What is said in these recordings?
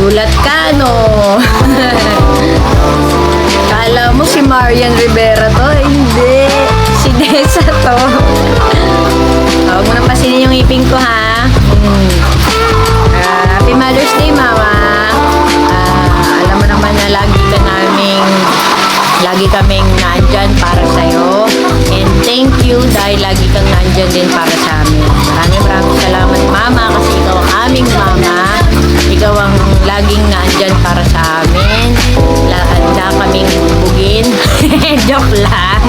Nagulat ka, no? Kala mo si Marian Rivera to? Hindi. Si Desa to. Huwag mo na pasinin yung ipin ko, ha? Happy Mother's Day, Mama. Alam mo naman na lagi kaming naandyan para sa'yo. And thank you dahil lagi kang naandyan din para sa amin. Maraming salamat, Mama, kasi ikaw ang aming Mama. Ikaw ang laging naandyan para sa amin. Handa kaming bugin. Joke lang.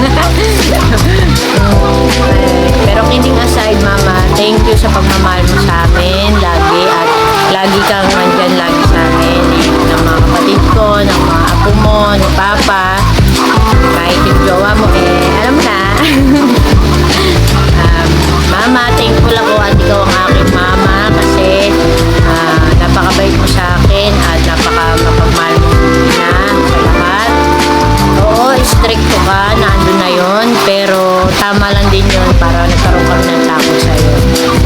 Pero kidding aside, Mama, thank you sa pagmamahal mo sa amin lagi, at lagi kang nandyan lagi sa amin, ng mga kapatid ko, ng mga apo mo, ni Papa, kahit yung jowa mo, alam na. Mama, thankful ako at ikaw ang aking Mama kasi napakabait mo sa akin at napaka-mapagmahal mo na sa lahat. Oo, stricto ka, nandun na yun, pero tama lang din yun para nagkaroon kami ng takot sa'yo.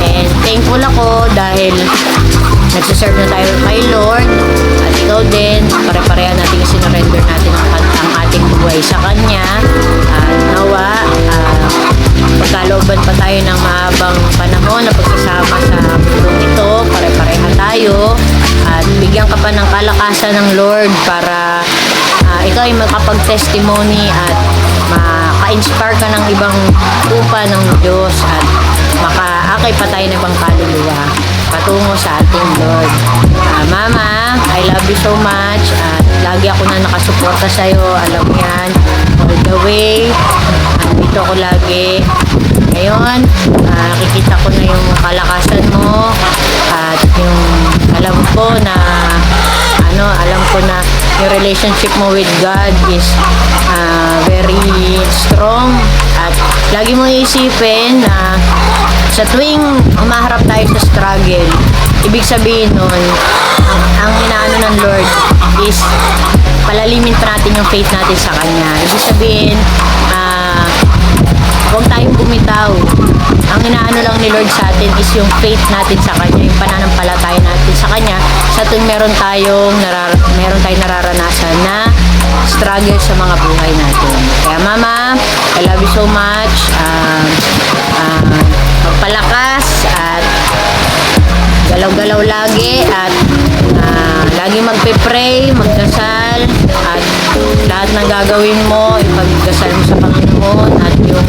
And thankful ako dahil nagsiserve na tayo kay Lord at ikaw din, pare-pareha natin sinurrender natin ang ating buhay sa Kanya, at nawa pagkalooban pa tayo ng mahabang panahon na pagsasama sa mundong ito, pare-pareha tayo at bigyan ka pa ng kalakasan ng Lord para ikaw ay makapag-testimony at maka-inspire ka ng ibang tupa ng Diyos at makaakay pa tayo ng ibang kaluluwa patungo sa ating Lord. Mama, I love you so much at lagi ako na nakasuporta sa'yo, alam mo yan, all the way. Dito ako lagi. Ngayon, nakikita ko na yung kalakasan mo at yung alam ko na yung relationship mo with God is very strong, at lagi mo iisipin na sa tuwing umaharap tayo sa struggle, ibig sabihin nun, ang inaano ng Lord is palalimin pa natin yung faith natin sa Kanya. Ibig sabihin, huwag tayong bumitaw. Ang inaano lang ni Lord sa atin is yung faith natin sa Kanya, yung pananampalataya natin sa Kanya, sa tuwing meron tayong nararanasan na struggle sa mga buhay natin. Kaya Mama, I love you so much. Magpalakas at galaw-galaw lagi, at lagi magpe-pray, magdasal, at lahat ng gagawin mo, ipagdasal mo sa Panginoon, at yung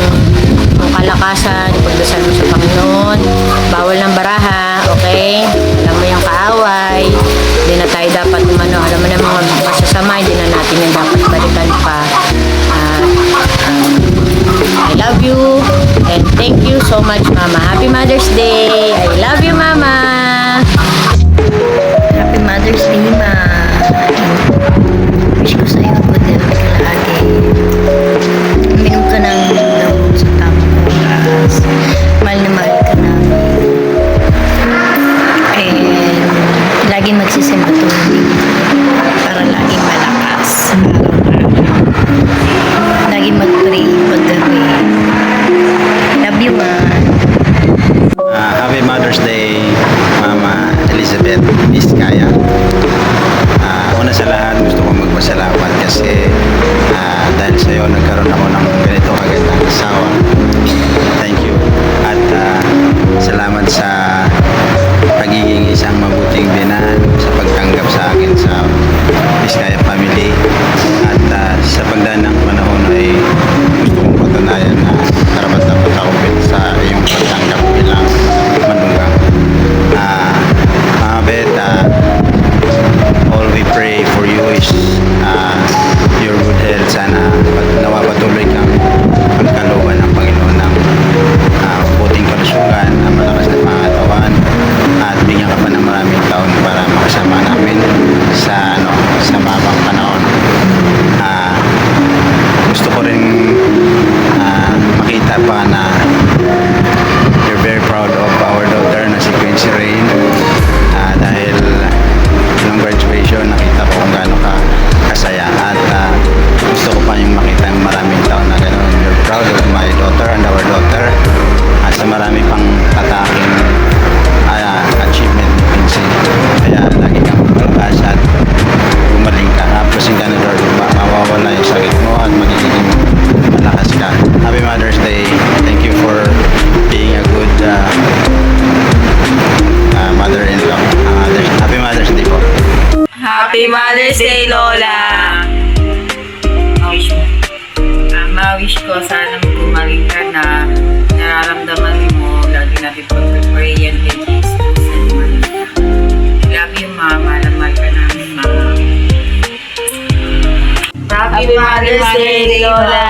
kalakasan, ipagdasal mo sa Panginoon. Bawal ng baraha, okay? Alam mo yung kaaway, hindi na tayo dapat alam mo na mga masasama, hindi na natin yung dapat balikan pa. I love you and thank you so much, Mama. Happy Mother's Day. I love you, Mama. Happy Mother's Day, Ma. Wish ko sa'yo good health ka lagi. Uminom ka ng gamot sa tamang oras. Mahal na mahal ka namin. And laging magsisimba tuwing para laging malakas. Laging mag-pray paggabi. Love you, Ma. Happy Mother's Day, Mama Elizabeth Vizcaya. Una sa lahat, gusto ko magpasalamat kasi dahil sa iyo nagkaroon ako ng ganito kagandang asawa. Thank you. At salamat sa pagiging isang mabuting binan, sa pagtanggap sa akin sa Vizcaya family. At sa pagdaan ng panahon ay gusto kong patunayan na karapat-dapat ako sa iyong pagtanggap bilang manugang. All we pray for you is your good health. Sana nawa patuloy kang pagkalooban ng Panginoon ng buting kalusugan, malakas na pangatawan, at bigyan ka pa ng maraming taon para makasama namin Happy Mother's Day, Lola! Ma-wish mo. Ma-wish ko sana gumaling ka na nararamdaman mo. Lagi natin pag-pray yan kay Jesus. Love you, Mama. Mahal ka namin, Mama. Happy Mother's Day, Lola!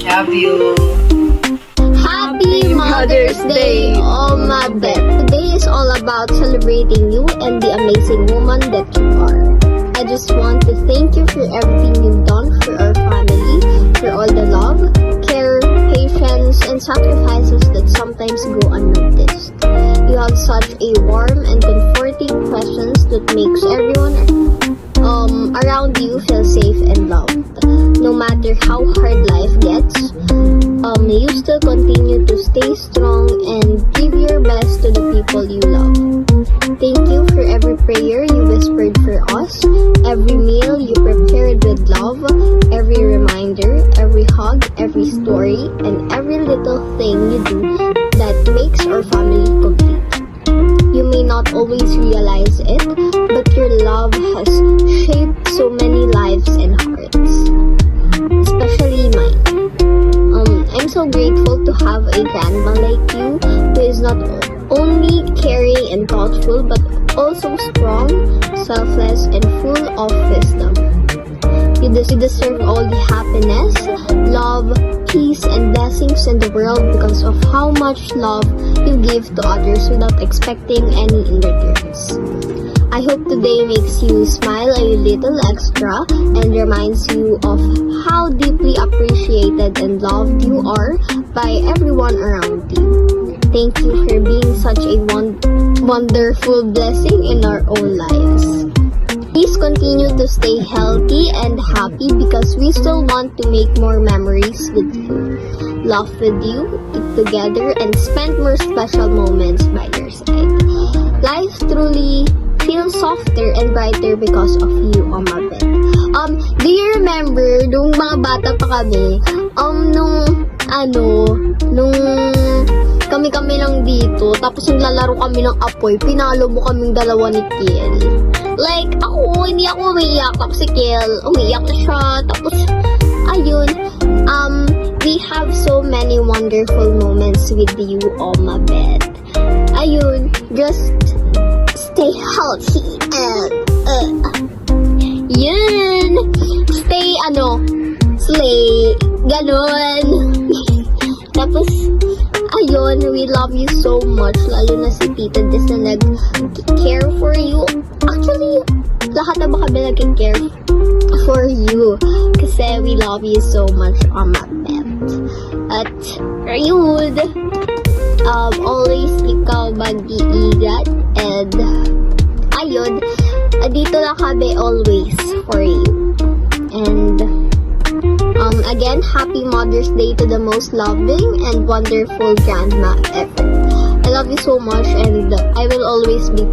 Love you. Happy Mother's Day, Oma Beth. Today is all about celebrating you and the amazing woman that you are. I just want to thank you for everything you've done for our family, for all the love, care, patience, and sacrifices that sometimes go unnoticed. You have such a warm and comforting presence that makes everyone around you feel safe and loved. No matter how hard life gets, you still continue to stay strong and give your best to the people you love. Thank you for every prayer you whispered for us, every meal you prepared with love, every reminder, every hug, every story, and every little thing you do that makes our family complete. You may not always realize it, but your love has shaped so many lives and hearts, especially mine. I'm so grateful to have a grandma like you who is not only caring and thoughtful but also strong, selfless, and full of wisdom. You deserve all the happiness, love, peace, and blessings in the world because of how much love you give to others without expecting any in returns. I hope today makes you smile a little extra and reminds you of how deeply appreciated and loved you are by everyone around you. Thank you for being such a wonderful blessing in our own lives. Please continue to stay healthy and happy because we still want to make more memories with you, laugh with you, eat together, and spend more special moments by your side. Life truly feels softer and brighter because of you, Oma Beth. Do you remember nung mga bata pa kami, nung kami lang dito, tapos naglalaro kami ng apoy, pinalo mo kaming dalawa ni Kiel. Like, hindi ako umiiyak, tapos si Kiel, umiiyak na siya, tapos, ayun, we have so many wonderful moments with you, Oma Beth. Ayun, just stay healthy and yun, stay slay, ganun. Tapos ayun, we love you so much, lalo na si Tita Des na nag-care for you. Actually, lahat na ba kami nag-care for you kasi we love you so much, Oma Beth. At ayun, always ikaw mag-iingat and ayun, dito lang kami always for you. And again, happy Mother's Day to the most loving and wonderful grandma ever. I love you so much and I will always be